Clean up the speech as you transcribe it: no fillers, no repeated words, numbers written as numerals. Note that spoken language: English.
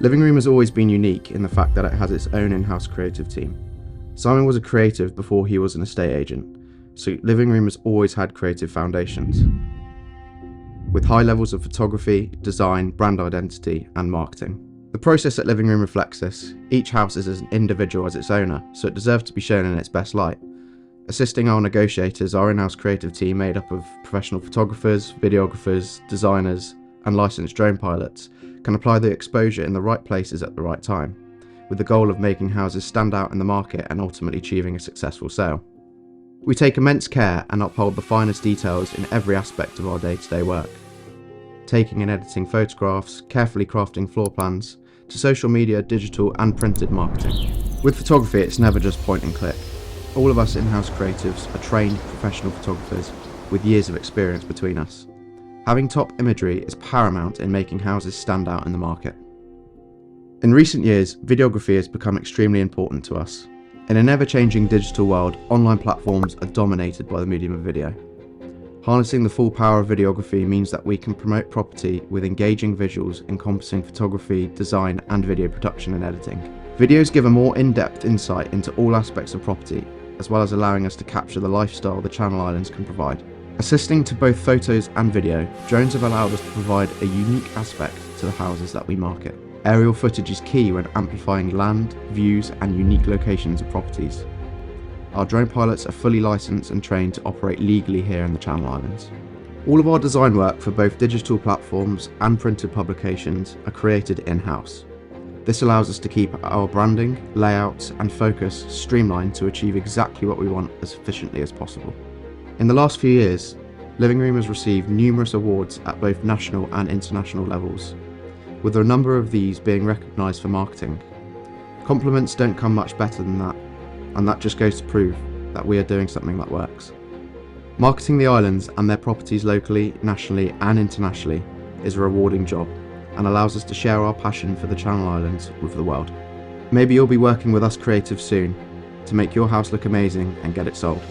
Livingroom has always been unique in the fact that it has its own in-house creative team. Simon was a creative before he was an estate agent, so Livingroom has always had creative foundations, with high levels of photography, design, brand identity and marketing. The process at Livingroom reflects this. Each house is as an individual as its owner, so it deserves to be shown in its best light. Assisting our negotiators, our in-house creative team made up of professional photographers, videographers, designers and licensed drone pilots can apply the exposure in the right places at the right time, with the goal of making houses stand out in the market and ultimately achieving a successful sale. We take immense care and uphold the finest details in every aspect of our day-to-day work, taking and editing photographs, carefully crafting floor plans, to social media, digital and printed marketing. With photography, it's never just point and click. All of us in-house creatives are trained professional photographers with years of experience between us. Having top imagery is paramount in making houses stand out in the market. In recent years, videography has become extremely important to us. In an ever-changing digital world, online platforms are dominated by the medium of video. Harnessing the full power of videography means that we can promote property with engaging visuals encompassing photography, design and video production and editing. Videos give a more in-depth insight into all aspects of property, as well as allowing us to capture the lifestyle the Channel Islands can provide. Assisting to both photos and video, drones have allowed us to provide a unique aspect to the houses that we market. Aerial footage is key when amplifying land, views and unique locations of properties. Our drone pilots are fully licensed and trained to operate legally here in the Channel Islands. All of our design work for both digital platforms and printed publications are created in-house. This allows us to keep our branding, layouts and focus streamlined to achieve exactly what we want as efficiently as possible. In the last few years, Livingroom has received numerous awards at both national and international levels, with a number of these being recognised for marketing. Compliments don't come much better than that, and that just goes to prove that we are doing something that works. Marketing the islands and their properties locally, nationally and internationally is a rewarding job and allows us to share our passion for the Channel Islands with the world. Maybe you'll be working with us creatives soon to make your house look amazing and get it sold.